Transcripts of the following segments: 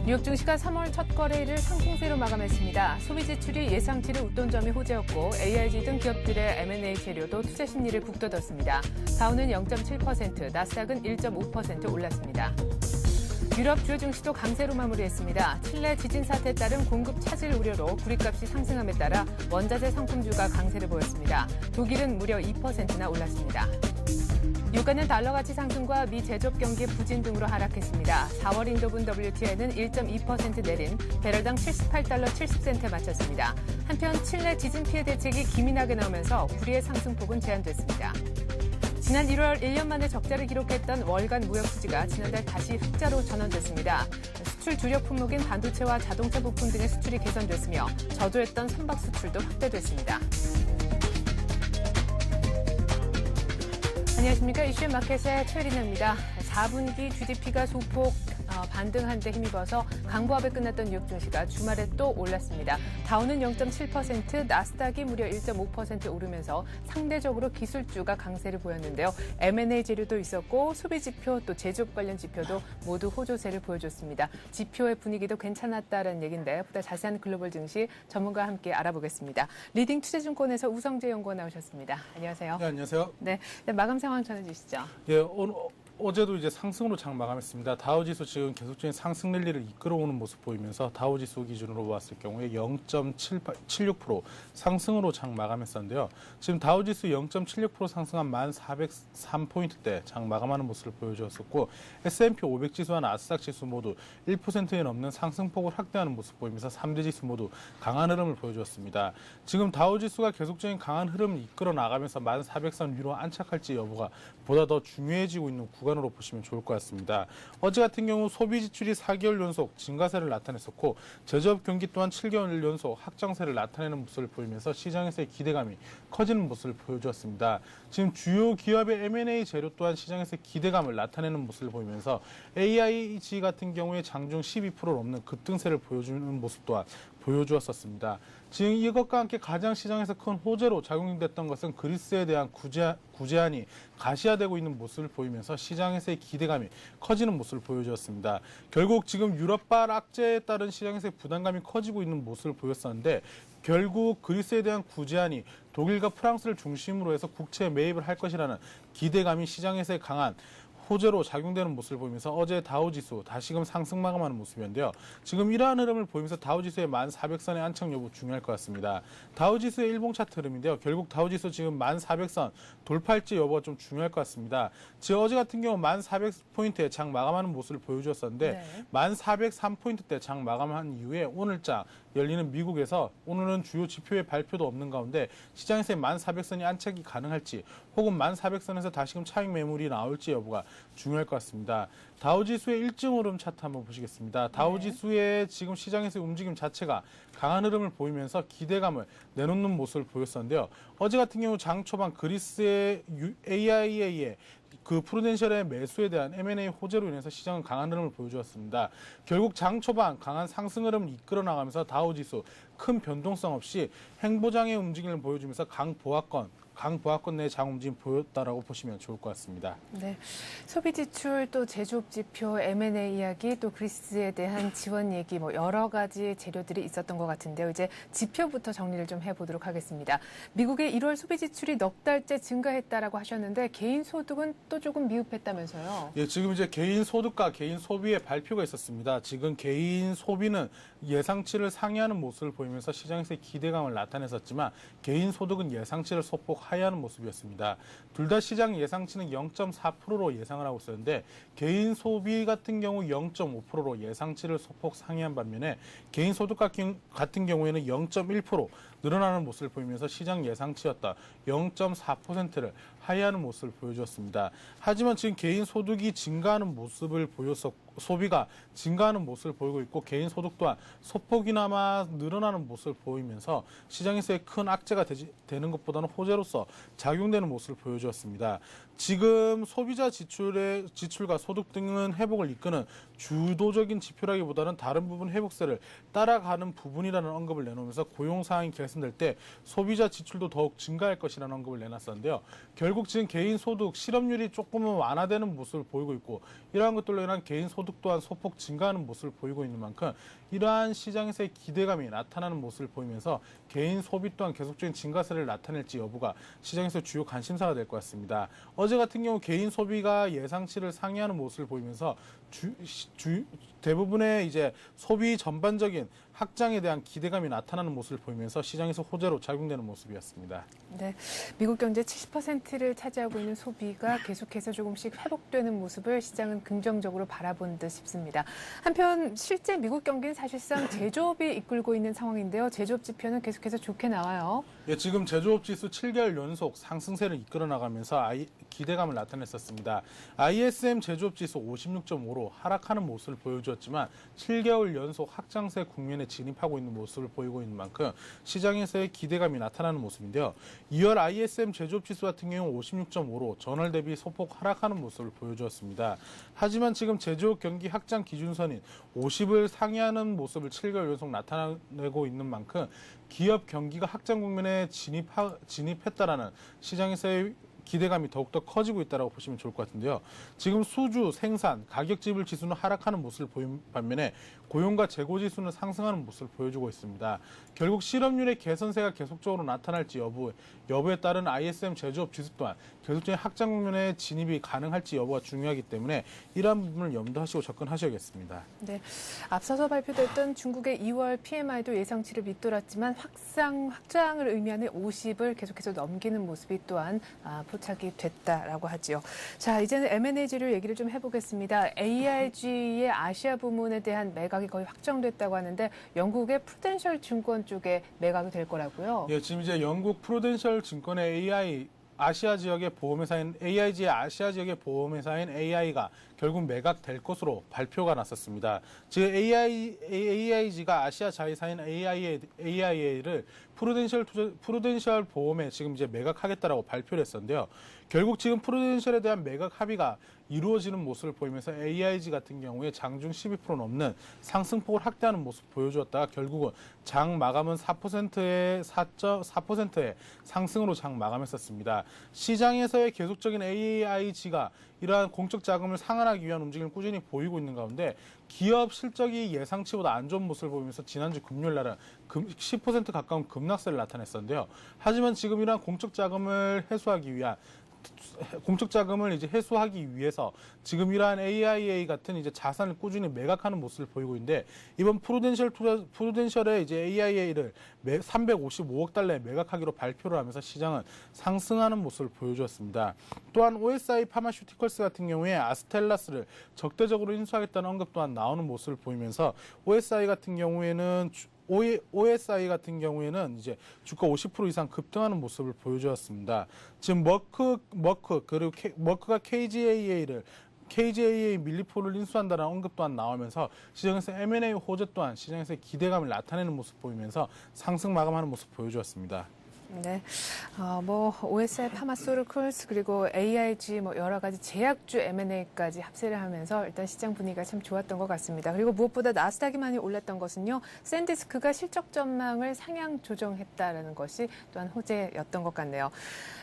뉴욕 증시가 3월 첫 거래일을 상승세로 마감했습니다. 소비 지출이 예상치를 웃돈 점이 호재였고 AIG 등 기업들의 M&A 재료도 투자 심리를 북돋웠습니다. 다우는 0.7%, 나스닥은 1.5% 올랐습니다. 유럽 주요 증시도 강세로 마무리했습니다. 칠레 지진 사태에 따른 공급 차질 우려로 구리값이 상승함에 따라 원자재 상품주가 강세를 보였습니다. 독일은 무려 2%나 올랐습니다. 유가는 달러 가치 상승과 미 제조업 경기 부진 등으로 하락했습니다. 4월 인도분 WTI는 1.2% 내린 배럴당 78달러 70센트에 마쳤습니다. 한편 칠레 지진 피해 대책이 기민하게 나오면서 구리의 상승폭은 제한됐습니다. 지난 1월 1년 만에 적자를 기록했던 월간 무역 수지가 지난달 다시 흑자로 전환됐습니다. 수출 주력 품목인 반도체와 자동차 부품 등의 수출이 개선됐으며 저조했던 선박 수출도 확대됐습니다. 안녕하십니까. 이슈 마켓의 최리나입니다. 4분기 GDP가 소폭 반등한 데 힘입어서 강보합에 끝났던 뉴욕 증시가 주말에 또 올랐습니다. 다우는 0.7%, 나스닥이 무려 1.5% 오르면서 상대적으로 기술주가 강세를 보였는데요. M&A 재료도 있었고 소비 지표 또 제조업 관련 지표도 모두 호조세를 보여줬습니다. 지표의 분위기도 괜찮았다는 얘기인데 보다 자세한 글로벌 증시 전문가와 함께 알아보겠습니다. 리딩 투자증권에서 우성재 연구원 나오셨습니다. 안녕하세요. 네, 안녕하세요. 네, 마감 상황 전해주시죠. 예, 어제도 이제 상승으로 장 마감했습니다. 다우지수 지금 계속적인 상승 랠리를 이끌어오는 모습 보이면서 다우지수 기준으로 봤을 경우에 0.76% 상승으로 장 마감했었는데요. 지금 다우지수 0.76% 상승한 1,403포인트대 장 마감하는 모습을 보여주었었고 S&P 500 지수와 나스닥 지수 모두 1%에 넘는 상승폭을 확대하는 모습 보이면서 3대 지수 모두 강한 흐름을 보여주었습니다. 지금 다우지수가 계속적인 강한 흐름을 이끌어 나가면서 1,400선 위로 안착할지 여부가 보다 더 중요해지고 있는 구간으로 보시면 좋을 것 같습니다. 어제 같은 경우 소비 지출이 4개월 연속 증가세를 나타냈었고 제조업 경기 또한 7개월 연속 확장세를 나타내는 모습을 보이면서 시장에서의 기대감이 커지는 모습을 보여주었습니다. 지금 주요 기업의 M&A 재료 또한 시장에서의 기대감을 나타내는 모습을 보이면서 AIG 같은 경우에 장중 12%를 넘는 급등세를 보여주는 모습 또한 보여주었었습니다. 지금 이것과 함께 가장 시장에서 큰 호재로 작용됐던 것은 그리스에 대한 구제안이 가시화되고 있는 모습을 보이면서 시장에서의 기대감이 커지는 모습을 보여주었습니다. 결국 지금 유럽발 악재에 따른 시장에서의 부담감이 커지고 있는 모습을 보였었는데 결국 그리스에 대한 구제안이 독일과 프랑스를 중심으로 해서 국채 매입을 할 것이라는 기대감이 시장에서의 강한 호재로 작용되는 모습을 보이면서 어제 다우지수 다시금 상승 마감하는 모습이었는데요. 지금 이러한 흐름을 보이면서 다우지수의 1,400선의 안착 여부 중요할 것 같습니다. 다우지수의 일봉 차트 흐름인데요. 결국 다우지수 지금 1,400선 돌파할지 여부가 좀 중요할 것 같습니다. 지금 어제 같은 경우 1,400포인트에 장 마감하는 모습을 보여주었었는데 1,403포인트대 장 마감한 이후에 오늘장 열리는 미국에서 오늘은 주요 지표의 발표도 없는 가운데 시장에서의 1,400선이 안착이 가능할지 혹은 1,400선에서 다시금 차익 매물이 나올지 여부가 중요할 것 같습니다. 다우지수의 일정 흐름 차트 한번 보시겠습니다. 다우지수의 지금 시장에서의 움직임 자체가 강한 흐름을 보이면서 기대감을 내놓는 모습을 보였었는데요. 어제 같은 경우 장 초반 그리스의 AIA의 그 프루덴셜의 매수에 대한 M&A 호재로 인해서 시장은 강한 흐름을 보여주었습니다. 결국 장 초반 강한 상승 흐름을 이끌어 나가면서 다우지수 큰 변동성 없이 행보장의 움직임을 보여주면서 강보합권 내 장 움직임 보였다라고 보시면 좋을 것 같습니다. 네, 소비 지출 또 제조업 지표, M&A 이야기, 또 그리스에 대한 지원 얘기, 여러 가지 재료들이 있었던 것 같은데요. 이제 지표부터 정리를 좀 해보도록 하겠습니다. 미국의 1월 소비 지출이 넉 달째 증가했다라고 하셨는데 개인 소득은 또 조금 미흡했다면서요? 예, 지금 이제 개인 소득과 개인 소비의 발표가 있었습니다. 지금 개인 소비는 예상치를 상회하는 모습을 보이면서 시장에서의 기대감을 나타냈었지만 개인 소득은 예상치를 소폭 하회하는 모습이었습니다. 둘 다 시장 예상치는 0.4%로 예상을 하고 있었는데 개인 소비 같은 경우 0.5%로 예상치를 소폭 상회한 반면에 개인 소득 같은 경우에는 0.1% 늘어나는 모습을 보이면서 시장 예상치였다 0.4%를 하회하는 모습을 보여주었습니다. 하지만 지금 개인 소득이 증가하는 모습을 소비가 증가하는 모습을 보이고 있고 개인 소득 또한 소폭이나마 늘어나는 모습을 보이면서 시장에서의 큰 악재가 되는 것보다는 호재로서 작용되는 모습을 보여주었습니다. 지금 소비자 지출과 소득 등은 회복을 이끄는 주도적인 지표라기보다는 다른 부분 회복세를 따라가는 부분이라는 언급을 내놓으면서 고용 상황이 개선될 때 소비자 지출도 더욱 증가할 것이라는 언급을 내놨었는데요. 결국 지금 개인 소득 실업률이 조금은 완화되는 모습을 보이고 있고 이러한 것들로 인한 개인 소득 또한 소폭 증가하는 모습을 보이고 있는 만큼 이러한 시장에서의 기대감이 나타나는 모습을 보이면서 개인 소비 또한 계속적인 증가세를 나타낼지 여부가 시장에서 주요 관심사가 될 것 같습니다. 어제 같은 경우 개인 소비가 예상치를 상회하는 모습을 보이면서 대부분의 이제 소비 전반적인 확장에 대한 기대감이 나타나는 모습을 보이면서 시장에서 호재로 작용되는 모습이었습니다. 네, 미국 경제 70%를 차지하고 있는 소비가 계속해서 조금씩 회복되는 모습을 시장은 긍정적으로 바라본 듯 싶습니다. 한편 실제 미국 경기는 사실상 제조업이 이끌고 있는 상황인데요. 제조업 지표는 계속해서 좋게 나와요. 예, 지금 제조업 지수 7개월 연속 상승세를 이끌어 나가면서 기대감을 나타냈었습니다. ISM 제조업 지수 56.5로 하락하는 모습을 보여주었지만 7개월 연속 확장세 국면에 진입하고 있는 모습을 보이고 있는 만큼 시장에서의 기대감이 나타나는 모습인데요. 2월 ISM 제조업 지수 같은 경우 56.5로 전월 대비 소폭 하락하는 모습을 보여주었습니다. 하지만 지금 제조업 경기 확장 기준선인 50을 상회하는 모습을 7개월 연속 나타내고 있는 만큼 기업 경기가 확장 국면에 진입했다라는 시장에서의 기대감이 더욱더 커지고 있다고 보시면 좋을 것 같은데요. 지금 수주, 생산, 가격 지불 지수는 하락하는 모습을 보인 반면에 고용과 재고 지수는 상승하는 모습을 보여주고 있습니다. 결국 실업률의 개선세가 계속적으로 나타날지 여부에 따른 ISM 제조업 지수 또한 계속적인 확장 국면에 진입이 가능할지 여부가 중요하기 때문에 이러한 부분을 염두하시고 접근하셔야겠습니다. 네, 앞서서 발표됐던 중국의 2월 PMI도 예상치를 밑돌았지만 확장을 의미하는 50을 계속해서 넘기는 모습이 또한 포착이 됐다라고 하지요. 자, 이제는 M&A 지류 얘기를 좀 해보겠습니다. AIG의 아시아 부문에 대한 매각이 거의 확정됐다고 하는데 영국의 프루덴셜 증권 쪽에 매각이 될 거라고요. 예, 지금 이제 영국 프루덴셜 증권의 아시아 지역의 보험회사인 AIG의 아시아 지역의 보험회사인 AI가 결국 매각될 것으로 발표가 났었습니다. 즉 AIG가 아시아 자회사인 AIA를 프루덴셜 보험에 지금 이제 매각하겠다라고 발표를 했었는데요. 결국 지금 프루덴셜에 대한 매각 합의가 이루어지는 모습을 보이면서 AIG 같은 경우에 장중 12% 넘는 상승폭을 확대하는 모습을 보여주었다가 결국은 장 마감은 4%의 상승으로 장 마감했었습니다. 시장에서의 계속적인 AIG가 이러한 공적 자금을 상환하기 위한 움직임을 꾸준히 보이고 있는 가운데 기업 실적이 예상치보다 안 좋은 모습을 보이면서 지난주 금요일 날은 10% 가까운 급락세를 나타냈었는데요. 하지만 지금 이러한 공적 자금을 이제 해소하기 위해서 지금 이러한 AIA 같은 이제 자산을 꾸준히 매각하는 모습을 보이고 있는데 이번 프루덴셜의 이제 AIA를 355억 달러에 매각하기로 발표를 하면서 시장은 상승하는 모습을 보여주었습니다. 또한 OSI 파마슈티컬스 같은 경우에 아스텔라스를 적대적으로 인수하겠다는 언급 또한 나오는 모습을 보이면서 OSI 같은 경우에는 이제 주가 50% 이상 급등하는 모습을 보여주었습니다. 지금 머크가 KGAA 밀리포를 인수한다는 언급 또한 나오면서 시장에서 M&A 호재 또한 시장에서의 기대감을 나타내는 모습 보이면서 상승 마감하는 모습 보여주었습니다. 네, OSI 파마소르쿨스 그리고 AIG 여러 가지 제약주 M&A까지 합세를 하면서 일단 시장 분위기가 참 좋았던 것 같습니다. 그리고 무엇보다 나스닥이 많이 올랐던 것은요, 샌디스크가 실적 전망을 상향 조정했다라는 것이 또한 호재였던 것 같네요.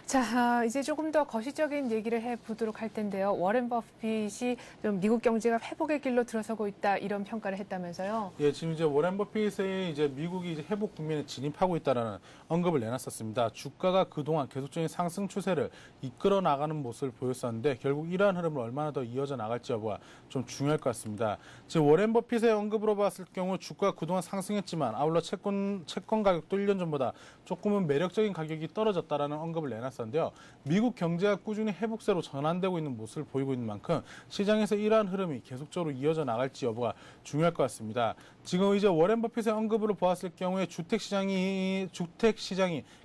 자, 이제 조금 더 거시적인 얘기를 해보도록 할 텐데요. 워렌 버핏이 좀 미국 경제가 회복의 길로 들어서고 있다 이런 평가를 했다면서요? 예, 지금 이제 워렌 버핏의 이제 미국이 이제 회복 국면에 진입하고 있다라는 언급을 내놨었습니다. 주가가 그동안 계속적인 상승 추세를 이끌어 나가는 모습을 보였었는데 결국 이러한 흐름을 얼마나 더 이어져 나갈지 여부가 좀 중요할 것 같습니다. 지금 워렌 버핏의 언급으로 봤을 경우 주가가 그동안 상승했지만 아울러 채권 가격도 1년 전보다 조금은 매력적인 가격이 떨어졌다라는 언급을 내놨었는데요. 미국 경제가 꾸준히 회복세로 전환되고 있는 모습을 보이고 있는 만큼 시장에서 이러한 흐름이 계속적으로 이어져 나갈지 여부가 중요할 것 같습니다. 지금 이제 워렌 버핏의 언급으로 보았을 경우에 주택 시장이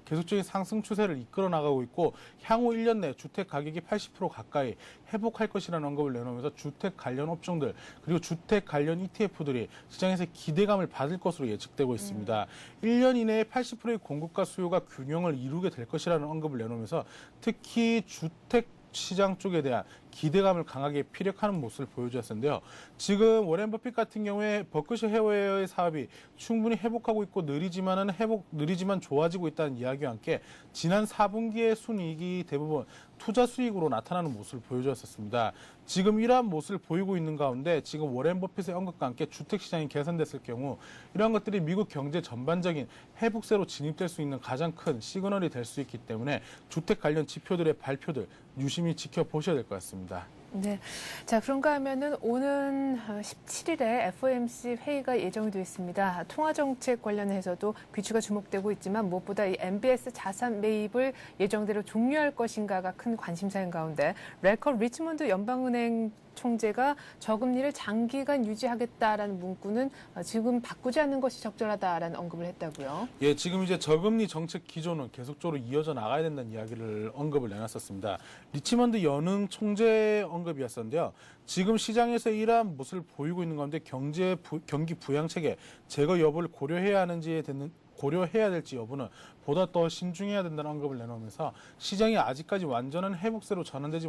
계속적인 상승 추세를 이끌어 나가고 있고 향후 1년 내 주택 가격이 80% 가까이 회복할 것이라는 언급을 내놓으면서 주택 관련 업종들 그리고 주택 관련 ETF들이 시장에서 기대감을 받을 것으로 예측되고 있습니다. 1년 이내에 80%의 공급과 수요가 균형을 이루게 될 것이라는 언급을 내놓으면서 특히 주택 시장 쪽에 대한 기대감을 강하게 피력하는 모습을 보여주었는데요. 지금 워렌 버핏 같은 경우에 버크셔 해웨어의 사업이 충분히 회복하고 있고 느리지만 좋아지고 있다는 이야기와 함께 지난 4분기의 순이익이 대부분 투자 수익으로 나타나는 모습을 보여주었습니다. 지금 이러한 모습을 보이고 있는 가운데 지금 워렌 버핏의 언급과 함께 주택 시장이 개선됐을 경우 이러한 것들이 미국 경제 전반적인 회복세로 진입될 수 있는 가장 큰 시그널이 될 수 있기 때문에 주택 관련 지표들의 발표들 유심히 지켜보셔야 될 것 같습니다. 네. 자, 그런가 하면은 오는 17일에 FOMC 회의가 예정이 되어 있습니다. 통화정책 관련해서도 귀추가 주목되고 있지만 무엇보다 이 MBS 자산 매입을 예정대로 종료할 것인가가 큰 관심사인 가운데 래커 리치몬드 연방은행 총재가 저금리를 장기간 유지하겠다라는 문구는 지금 바꾸지 않는 것이 적절하다라는 언급을 했다고요. 예, 지금 이제 저금리 정책 기조는 계속적으로 이어져 나가야 된다는 이야기를 언급을 내놨었습니다. 리치먼드 연흥 총재 언급이었었는데요. 지금 시장에서 이러한 모습을 보이고 있는 가운데 경기 부양책의 제거 여부를 고려해야 될지 여부는 보다 더 신중해야 된다는 언급을 내놓으면서 시장이 아직까지 완전한 회복세로 전환되지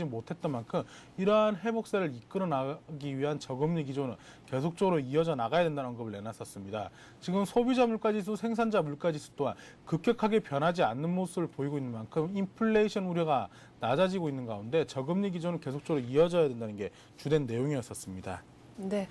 못했던 만큼 이러한 회복세를 이끌어 나가기 위한 저금리 기조는 계속적으로 이어져 나가야 된다는 언급을 내놨었습니다. 지금 소비자 물가지수, 생산자 물가지수 또한 급격하게 변하지 않는 모습을 보이고 있는 만큼 인플레이션 우려가 낮아지고 있는 가운데 저금리 기조는 계속적으로 이어져야 된다는 게 주된 내용이었었습니다. 네.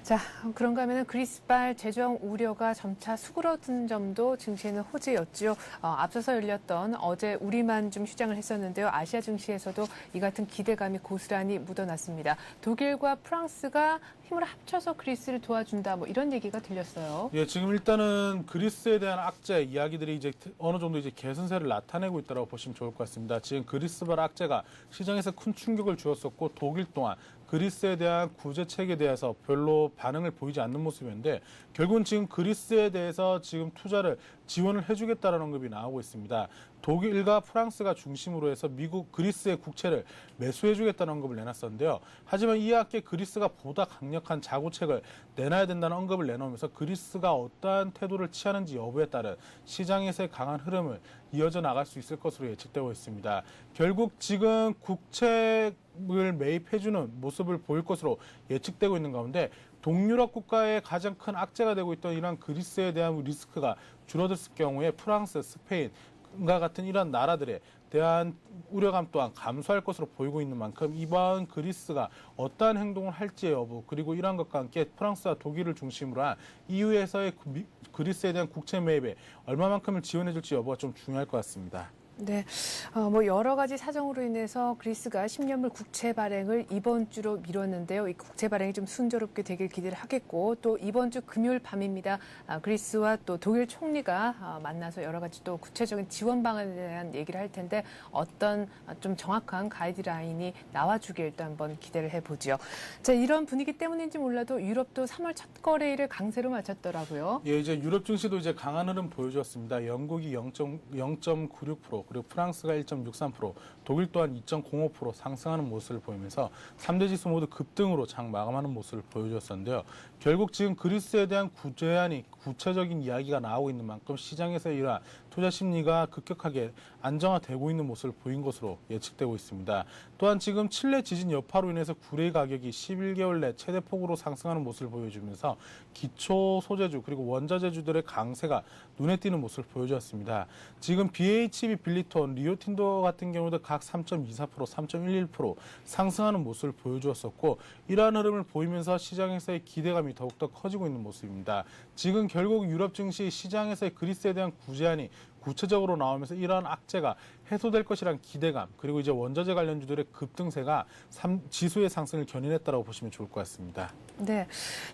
자, 그런가 하면 그리스발 재정 우려가 점차 수그러든 점도 증시에는 호재였죠. 앞서서 열렸던 어제 우리만 좀 휴장을 했었는데요. 아시아 증시에서도 이 같은 기대감이 고스란히 묻어났습니다. 독일과 프랑스가 힘을 합쳐서 그리스를 도와준다. 뭐 이런 얘기가 들렸어요. 예, 지금 일단은 그리스에 대한 악재 이야기들이 이제 어느 정도 이제 개선세를 나타내고 있다고 보시면 좋을 것 같습니다. 지금 그리스발 악재가 시장에서 큰 충격을 주었었고 독일 또한 그리스에 대한 구제책에 대해서 별로 반응을 보이지 않는 모습인데 결국은 지금 그리스에 대해서 지금 투자를 지원을 해주겠다는 언급이 나오고 있습니다. 독일과 프랑스가 중심으로 해서 그리스의 국채를 매수해주겠다는 언급을 내놨었는데요. 하지만 이에 함께 그리스가 보다 강력한 자구책을 내놔야 된다는 언급을 내놓으면서 그리스가 어떠한 태도를 취하는지 여부에 따른 시장에서의 강한 흐름을 이어져 나갈 수 있을 것으로 예측되고 있습니다. 결국 지금 국채를 매입해주는 모습을 보일 것으로 예측되고 있는 가운데 동유럽 국가의 가장 큰 악재가 되고 있던 이러한 그리스에 대한 리스크가 줄어들었을 경우에 프랑스, 스페인과 같은 이런 나라들에 대한 우려감 또한 감소할 것으로 보이고 있는 만큼 이번 그리스가 어떠한 행동을 할지의 여부 그리고 이러한 것과 함께 프랑스와 독일을 중심으로 한 EU에서의 그리스에 대한 국채 매입에 얼마만큼을 지원해 줄지 여부가 좀 중요할 것 같습니다. 네, 뭐 여러 가지 사정으로 인해서 그리스가 10년물 국채 발행을 이번 주로 미뤘는데요. 이 국채 발행이 좀 순조롭게 되길 기대를 하겠고 또 이번 주 금요일 밤입니다. 그리스와 또 독일 총리가 만나서 여러 가지 또 구체적인 지원 방안에 대한 얘기를 할 텐데 어떤 좀 정확한 가이드라인이 나와주길 또 한번 기대를 해보죠. 자, 이런 분위기 때문인지 몰라도 유럽도 3월 첫 거래일을 강세로 마쳤더라고요. 예, 이제 유럽 증시도 이제 강한 흐름 보여주었습니다. 영국이 0.96%, 그리고 프랑스가 1.63%, 독일 또한 2.05% 상승하는 모습을 보이면서 3대 지수 모두 급등으로 장 마감하는 모습을 보여주었었는데요. 결국 지금 그리스에 대한 구체적인 이야기가 나오고 있는 만큼 시장에서 이러한 투자 심리가 급격하게 안정화되고 있는 모습을 보인 것으로 예측되고 있습니다. 또한 지금 칠레 지진 여파로 인해서 구레 가격이 11개월 내 최대 폭으로 상승하는 모습을 보여주면서 기초 소재주 그리고 원자재주들의 강세가 눈에 띄는 모습을 보여주었습니다. 지금 BHB, 빌리톤, 리오틴도 같은 경우도 각 3.24%, 3.11% 상승하는 모습을 보여주었었고 이러한 흐름을 보이면서 시장에서의 기대감이 더욱더 커지고 있는 모습입니다. 지금 결국 유럽 증시 시장에서의 그리스에 대한 구제안이 구체적으로 나오면서 이러한 악재가 해소될 것이란 기대감 그리고 이제 원자재 관련주들의 급등세가 지수의 상승을 견인했다고 보시면 좋을 것 같습니다. 네.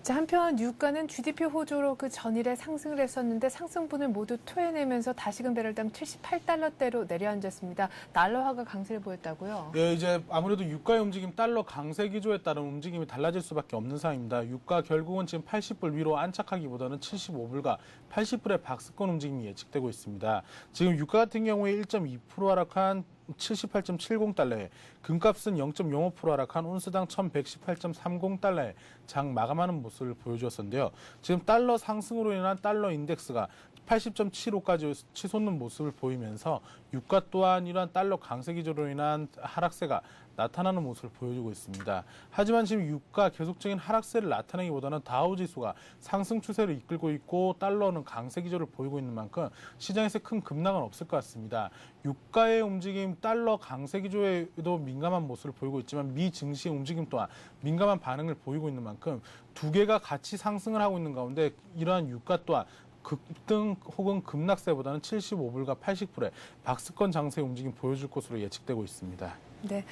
자, 한편 유가는 GDP 호조로 그 전일에 상승을 했었는데 상승분을 모두 토해내면서 다시금 배럴당 78달러대로 내려앉았습니다. 달러화가 강세를 보였다고요? 예, 이제 아무래도 유가의 움직임, 달러 강세 기조에 따른 움직임이 달라질 수밖에 없는 상황입니다. 유가 결국은 지금 80불 위로 안착하기보다는 75불과 80불의 박스권 움직임이 예측되고 있습니다. 지금 유가 같은 경우에 1.2% 하락한 78.70달러에 금값은 0.05% 하락한 온스당 1118.30달러에 장 마감하는 모습을 보여주었는데요. 지금 달러 상승으로 인한 달러 인덱스가 80.75까지 치솟는 모습을 보이면서 유가 또한 이러한 달러 강세 기조로 인한 하락세가 나타나는 모습을 보여주고 있습니다. 하지만 지금 유가 계속적인 하락세를 나타내기보다는 다우지수가 상승 추세를 이끌고 있고 달러는 강세 기조를 보이고 있는 만큼 시장에서 큰 급락은 없을 것 같습니다. 유가의 움직임, 달러 강세 기조에도 민감한 모습을 보이고 있지만 미 증시의 움직임 또한 민감한 반응을 보이고 있는 만큼 두 개가 같이 상승을 하고 있는 가운데 이러한 유가 또한 급등 혹은 급락세보다는 75불과 80불의 박스권 장세의 움직임 보여줄 것으로 예측되고 있습니다. 네.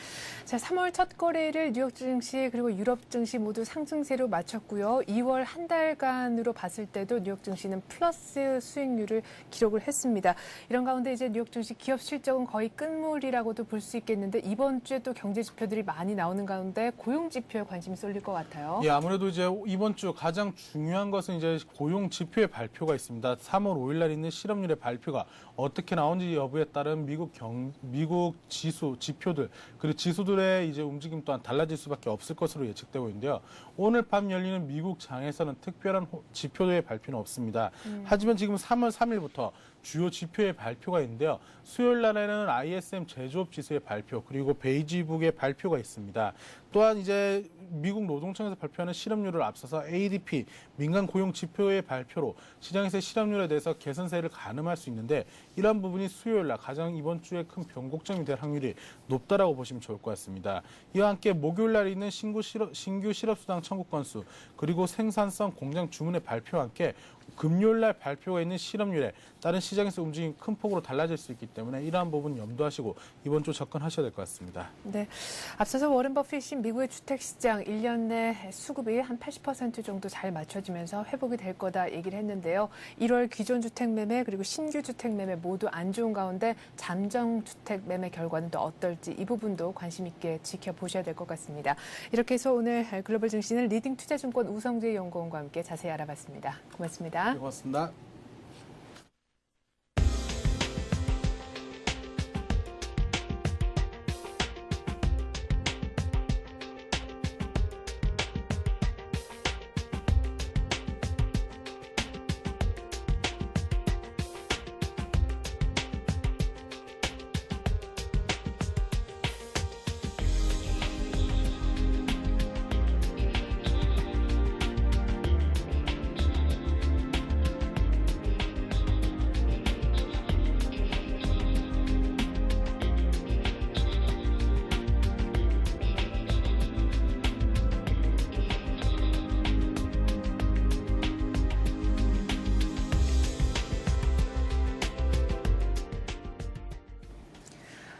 자, 3월 첫 거래일을 뉴욕 증시 그리고 유럽 증시 모두 상승세로 마쳤고요. 2월 한 달간으로 봤을 때도 뉴욕 증시는 플러스 수익률을 기록을 했습니다. 이런 가운데 이제 뉴욕 증시 기업 실적은 거의 끝물이라고도 볼 수 있겠는데 이번 주에 또 경제 지표들이 많이 나오는 가운데 고용 지표에 관심이 쏠릴 것 같아요. 예, 아무래도 이제 이번 주 가장 중요한 것은 이제 고용 지표의 발표가 있습니다. 3월 5일 날 있는 실업률의 발표가 어떻게 나온지 여부에 따른 미국 지수 지표들 그리고 지수들의 이제 움직임 또한 달라질 수밖에 없을 것으로 예측되고 있는데요. 오늘 밤 열리는 미국 장에서는 특별한 지표의 발표는 없습니다. 하지만 지금 3월 3일부터 주요 지표의 발표가 있는데요. 수요일 날에는 ISM 제조업 지수의 발표 그리고 베이지북의 발표가 있습니다. 또한 이제 미국 노동청에서 발표하는 실업률을 앞서서 ADP 민간 고용 지표의 발표로 시장에서의 실업률에 대해서 개선세를 가늠할 수 있는데 이러한 부분이 수요일 날 가장 이번 주에 큰 변곡점이 될 확률이 높다라고 보시면 좋을 것 같습니다. 이와 함께 목요일 날 있는 신규 실업수당 청구 건수 그리고 생산성 공장 주문의 발표와 함께 금요일 날 발표가 있는 실업률에 다른 시장에서 움직임 큰 폭으로 달라질 수 있기 때문에 이러한 부분 염두하시고 이번 주 접근하셔야 될 것 같습니다. 네, 앞서서 워런 버핏이 미국의 주택시장 1년 내 수급이 한 80% 정도 잘 맞춰지면서 회복이 될 거다 얘기를 했는데요. 1월 기존 주택 매매 그리고 신규 주택 매매 모두 안 좋은 가운데 잠정 주택 매매 결과는 또 어떨지 이 부분도 관심 있게 지켜보셔야 될 것 같습니다. 이렇게 해서 오늘 글로벌 증시는 리딩 투자증권 우성재 연구원과 함께 자세히 알아봤습니다. 고맙습니다. 네, 고맙습니다.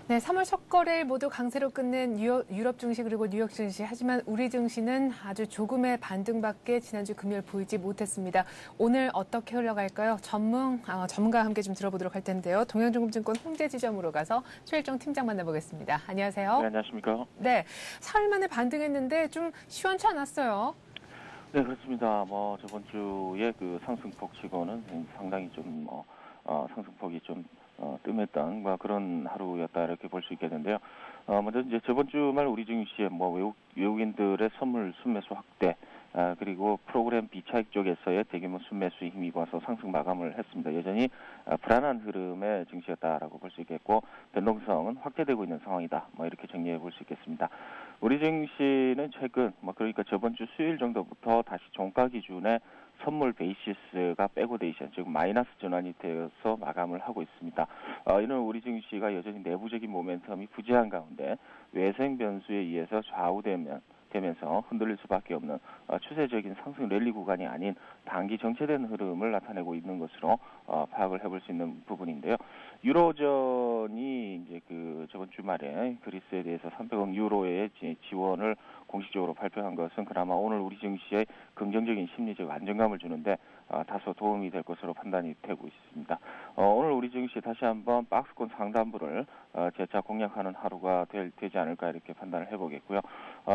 네, 3월 첫 거래일 모두 강세로 끝낸 유럽 증시 그리고 뉴욕 증시. 하지만 우리 증시는 아주 조금의 반등밖에 지난주 금요일 보이지 못했습니다. 오늘 어떻게 흘러갈까요? 전문가와 함께 좀 들어보도록 할 텐데요. 동양증권증권 홍대 지점으로 가서 최일정 팀장 만나보겠습니다. 안녕하세요. 네, 안녕하십니까. 네, 사흘 만에 반등했는데 좀 시원치 않았어요. 네, 그렇습니다. 저번 주에 그 상승폭 치고는 상당히 좀, 상승폭이 좀, 뜸했던, 그런 하루였다, 이렇게 볼 수 있겠는데요. 먼저 이제 저번 주말 우리 증시에 외국인들의 선물 순매수 확대, 그리고 프로그램 비차익 쪽에서의 대규모 순매수에 힘입어서 상승 마감을 했습니다. 여전히 불안한 흐름의 증시였다라고 볼 수 있겠고, 변동성은 확대되고 있는 상황이다. 이렇게 정리해 볼 수 있겠습니다. 우리 증시는 최근, 그러니까 저번 주 수요일 정도부터 다시 종가 기준의 선물 베이시스가 백오데이션, 즉 마이너스 전환이 되어서 마감을 하고 있습니다. 이는 우리 증시가 여전히 내부적인 모멘텀이 부재한 가운데 외생 변수에 의해서 좌우되면서 흔들릴 수밖에 없는 추세적인 상승 랠리 구간이 아닌 단기 정체된 흐름을 나타내고 있는 것으로 파악을 해볼 수 있는 부분인데요. 유로존이 이제 그 저번 주말에 그리스에 대해서 300억 유로의 지원을 공식적으로 발표한 것은 그나마 오늘 우리 증시에 긍정적인 심리적 안정감을 주는데 다소 도움이 될 것으로 판단이 되고 있습니다. 오늘 우리 증시 다시 한번 박스권 상단부를 재차 공략하는 하루가 되지 않을까 이렇게 판단을 해보겠고요.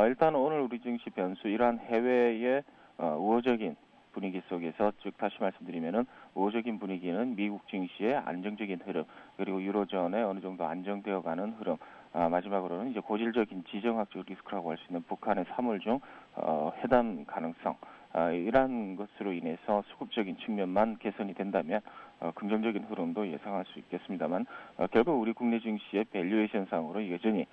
일단 오늘 우리 증시 변수 이러한 해외의 우호적인 분위기 속에서, 즉 다시 말씀드리면은 우호적인 분위기는 미국 증시의 안정적인 흐름, 그리고 유로존의 어느 정도 안정되어가는 흐름, 마지막으로는 이제 고질적인 지정학적 리스크라고 할 수 있는 북한의 3월 중 회담 가능성, 이러한 것으로 인해서 수급적인 측면만 개선이 된다면 긍정적인 흐름도 예상할 수 있겠습니다만 결국 우리 국내 증시의 밸류에이션상으로 여전히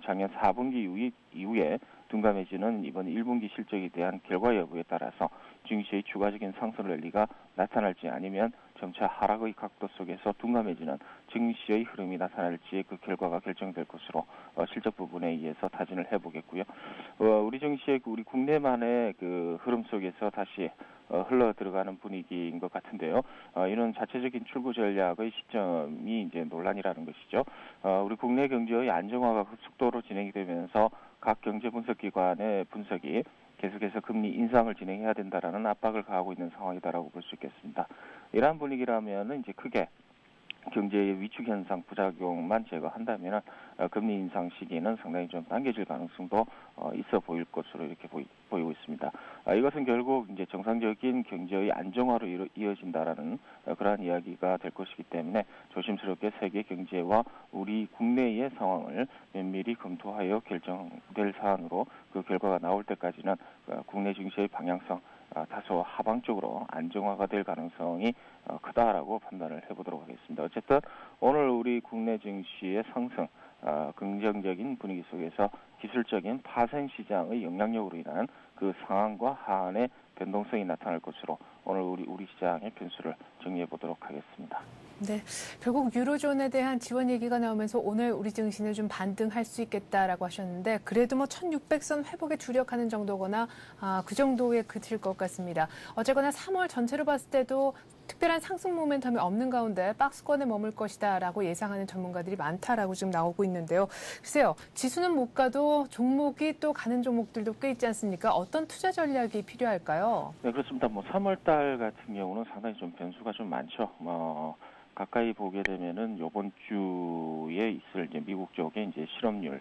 작년 4분기 이후에 둔감해지는 이번 1분기 실적에 대한 결과 여부에 따라서 증시의 추가적인 상승 랠리가 나타날지 아니면 점차 하락의 각도 속에서 둔감해지는 증시의 흐름이 나타날지의 그 결과가 결정될 것으로 실적 부분에 의해서 타진을 해보겠고요. 우리 증시의 우리 국내만의 그 흐름 속에서 다시 흘러 들어가는 분위기인 것 같은데요. 이런 자체적인 출구 전략의 시점이 이제 논란이라는 것이죠. 우리 국내 경제의 안정화가 급속도로 진행이 되면서 각 경제 분석기관의 분석이 계속해서 금리 인상을 진행해야 된다라는 압박을 가하고 있는 상황이다라고 볼 수 있겠습니다. 이러한 분위기라면은 이제 크게 경제의 위축 현상 부작용만 제거한다면 금리 인상 시기는 상당히 좀 당겨질 가능성도 있어 보일 것으로 이렇게 보이고 있습니다. 이것은 결국 이제 정상적인 경제의 안정화로 이어진다라는 그러한 이야기가 될 것이기 때문에 조심스럽게 세계 경제와 우리 국내의 상황을 면밀히 검토하여 결정될 사안으로 그 결과가 나올 때까지는 국내 증시의 방향성 다소 하방적으로 안정화가 될 가능성이 크다라고 판단을 해보도록 하겠습니다. 어쨌든 오늘 우리 국내 증시의 상승, 긍정적인 분위기 속에서 기술적인 파생 시장의 영향력으로 인한 그 상한과 하한의 변동성이 나타날 것으로 오늘 우리 시장의 변수를 정리해 보도록 하겠습니다. 네, 결국 유로존에 대한 지원 얘기가 나오면서 오늘 우리 증시는 좀 반등할 수 있겠다라고 하셨는데 그래도 뭐 1600선 회복에 주력하는 정도거나 그 정도에 그칠 것 같습니다. 어쨌거나 3월 전체로 봤을 때도 특별한 상승 모멘텀이 없는 가운데 박스권에 머물 것이다라고 예상하는 전문가들이 많다라고 지금 나오고 있는데요. 글쎄요, 지수는 못 가도 종목이 또 가는 종목들도 꽤 있지 않습니까? 어떤 투자 전략이 필요할까요? 네, 그렇습니다. 뭐 3월 달 같은 경우는 상당히 좀 변수가 좀 많죠. 가까이 보게 되면은 이번 주에 있을 이제 미국 쪽에 이제 실업률,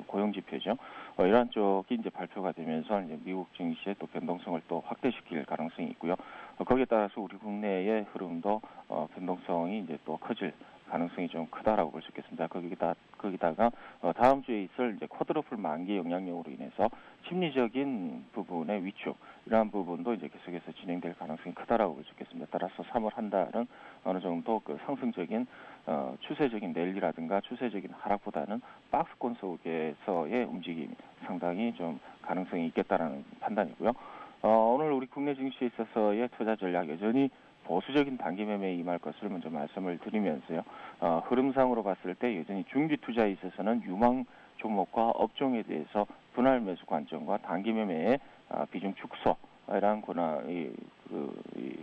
고용 지표죠. 이러한 쪽이 이제 발표가 되면서 이제 미국 증시의 또 변동성을 또 확대시킬 가능성이 있고요. 거기에 따라서 우리 국내의 흐름도 변동성이 이제 또 커질 가능성이 좀 크다라고 볼 수 있겠습니다. 거기다가 다음 주에 있을 이제 쿼드러플 만기 영향력으로 인해서 심리적인 부분의 위축 이러한 부분도 이제 계속해서 진행될 가능성이 크다라고 볼 수 있겠습니다. 따라서 3월 한 달은 어느 정도 그 상승적인 추세적인 랠리라든가 추세적인 하락보다는 박스권 속에서의 움직임이 상당히 좀 가능성이 있겠다라는 판단이고요. 오늘 우리 국내 증시에 있어서의 투자 전략 여전히 보수적인 단기 매매에 임할 것을 먼저 말씀을 드리면서요. 흐름상으로 봤을 때 여전히 중기 투자에 있어서는 유망 종목과 업종에 대해서 분할 매수 관점과 단기 매매의 비중 축소 이러한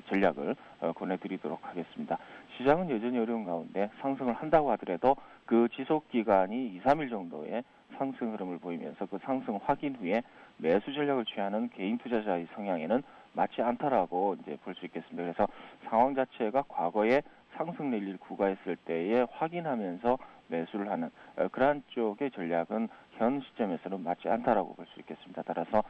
전략을 권해드리도록 하겠습니다. 시장은 여전히 어려운 가운데 상승을 한다고 하더라도 그 지속 기간이 2, 3일 정도의 상승 흐름을 보이면서 그 상승 확인 후에 매수 전략을 취하는 개인 투자자의 성향에는 맞지 않다라고 이제 볼 수 있겠습니다. 그래서 상황 자체가 과거에 상승 랠리를 구가했을 때에 확인하면서 매수를 하는 그러한 쪽의 전략은 현 시점에서는 맞지 않다라고 볼 수 있겠습니다. 따라서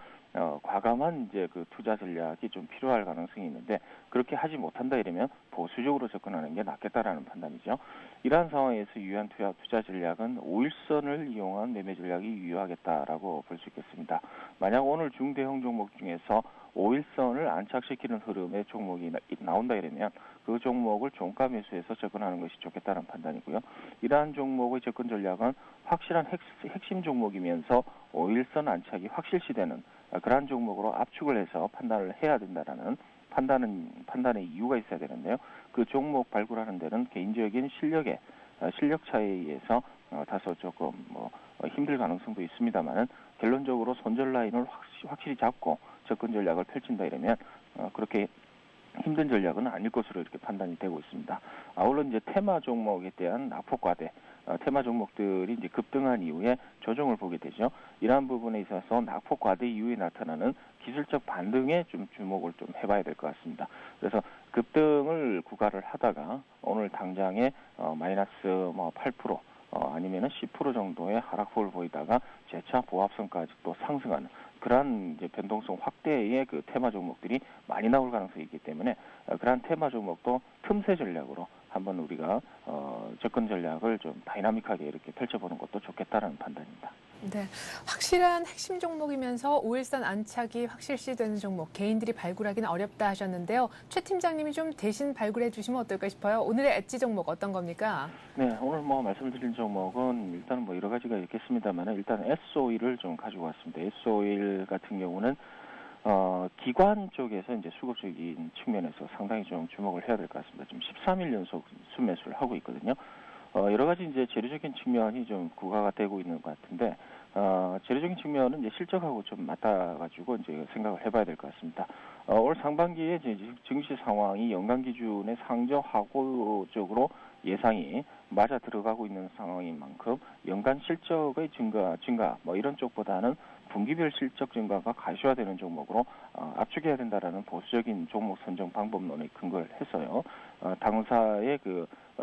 과감한 이제 그 투자 전략이 좀 필요할 가능성이 있는데 그렇게 하지 못한다 이러면 보수적으로 접근하는 게 낫겠다라는 판단이죠. 이러한 상황에서 유효한 투자 전략은 5일선을 이용한 매매 전략이 유효하겠다라고 볼 수 있겠습니다. 만약 오늘 중대형 종목 중에서 5일선을 안착시키는 흐름의 종목이 나온다 이러면 그 종목을 종가 매수해서 접근하는 것이 좋겠다는 판단이고요. 이러한 종목의 접근 전략은 확실한 핵심 종목이면서 5일선 안착이 확실시되는 그러한 종목으로 압축을 해서 판단을 해야 된다라는 판단의 이유가 있어야 되는데요. 그 종목 발굴하는 데는 개인적인 실력 차이에 의해서 다소 조금 힘들 가능성도 있습니다만은 결론적으로 손절 라인을 확실히 잡고 접근 전략을 펼친다 이러면 그렇게 힘든 전략은 아닐 것으로 이렇게 판단이 되고 있습니다. 물론 이제 테마 종목에 대한 낙폭과대, 테마 종목들이 이제 급등한 이후에 조정을 보게 되죠. 이러한 부분에 있어서 낙폭과대 이후에 나타나는 기술적 반등에 좀 주목을 좀 해봐야 될 것 같습니다. 그래서 급등을 구가를 하다가 오늘 당장에 마이너스 8% 아니면은 10% 정도의 하락폭을 보이다가 재차 보합선까지 또 상승하는 그러한 이제 변동성 확대의 그 테마 종목들이 많이 나올 가능성이 있기 때문에 그러한 테마 종목도 틈새 전략으로 한번 우리가 접근 전략을 좀 다이나믹하게 이렇게 펼쳐보는 것도 좋겠다는 판단입니다. 네, 확실한 핵심 종목이면서 5일선 안착이 확실시되는 종목, 개인들이 발굴하기는 어렵다 하셨는데요. 최 팀장님이 좀 대신 발굴해 주시면 어떨까 싶어요. 오늘의 엣지 종목 어떤 겁니까? 네, 오늘 말씀드린 종목은 일단 여러 가지가 있겠습니다만 일단 S-OIL을 좀 가지고 왔습니다. S-OIL 같은 경우는 기관 쪽에서 이제 수급적인 측면에서 상당히 좀 주목을 해야 될 것 같습니다. 지금 13일 연속 순매수를 하고 있거든요. 여러 가지 이제 재료적인 측면이 좀 부과가 되고 있는 것 같은데, 재료적인 측면은 이제 실적하고 좀 맞닿아가지고 이제 생각을 해봐야 될 것 같습니다. 올 상반기에 이제 증시 상황이 연간 기준의 상저하고 쪽으로 예상이 맞아 들어가고 있는 상황인 만큼 연간 실적의 증가 이런 쪽보다는 분기별 실적 증가가 가시화되는 종목으로 압축해야 된다라는 보수적인 종목 선정 방법론에 근거를 해서요. 당사의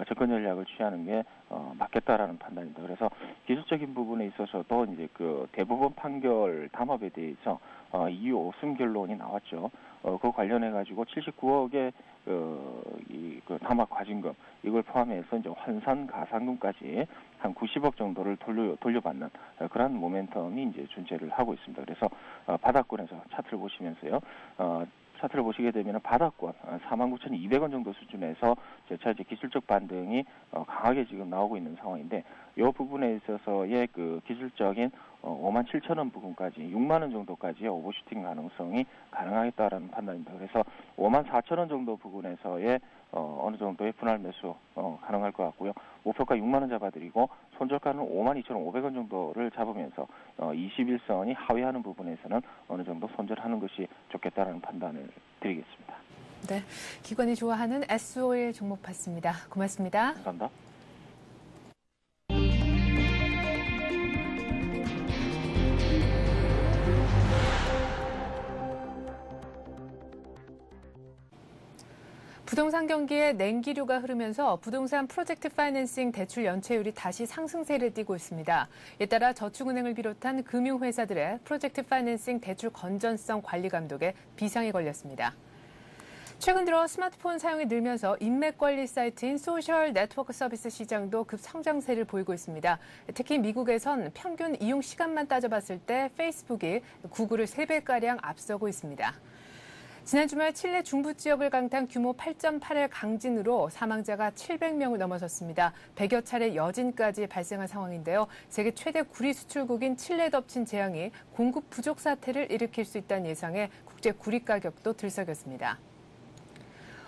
접근 전략을 취하는 게 맞겠다라는 판단입니다. 그래서 기술적인 부분에 있어서도 이제 대부분 판결 담합에 대해서 이유 없음 결론이 나왔죠. 그 관련해 가지고 79억의 담합 과징금 이걸 포함해서 이제 환산 가산금까지 한 90억 정도를 돌려받는 그런 모멘텀이 이제 존재를 하고 있습니다. 그래서 바닥권에서 차트를 보시면서요. 차트를 보시게 되면 바닥권 49,200원 정도 수준에서 재차 이제 기술적 반등이 강하게 지금 나오고 있는 상황인데 이 부분에 있어서의 기술적인 57,000원 부분까지 6만 원 정도까지의 오버슈팅 가능성이 가능하겠다라는 판단입니다. 그래서 54,000원 정도 부분에서의 어느 정도의 분할 매수 가능할 것 같고요. 목표가 6만 원 잡아드리고 손절가는 52,500원 정도를 잡으면서 21선이 하회하는 부분에서는 어느 정도 손절하는 것이 좋겠다라는 판단을 드리겠습니다. 네, 기관이 좋아하는 S-OIL 종목 봤습니다. 고맙습니다. 감사합니다. 부동산 경기에 냉기류가 흐르면서 부동산 프로젝트 파이낸싱 대출 연체율이 다시 상승세를 띠고 있습니다. 이에 따라 저축은행을 비롯한 금융회사들의 프로젝트 파이낸싱 대출 건전성 관리 감독에 비상이 걸렸습니다. 최근 들어 스마트폰 사용이 늘면서 인맥 관리 사이트인 소셜 네트워크 서비스 시장도 급성장세를 보이고 있습니다. 특히 미국에선 평균 이용 시간만 따져봤을 때 페이스북이 구글을 3배가량 앞서고 있습니다. 지난 주말 칠레 중부 지역을 강타한 규모 8.8의 강진으로 사망자가 700명을 넘어섰습니다. 100여 차례 여진까지 발생한 상황인데요. 세계 최대 구리 수출국인 칠레에 덮친 재앙이 공급 부족 사태를 일으킬 수 있다는 예상에 국제 구리 가격도 들썩였습니다.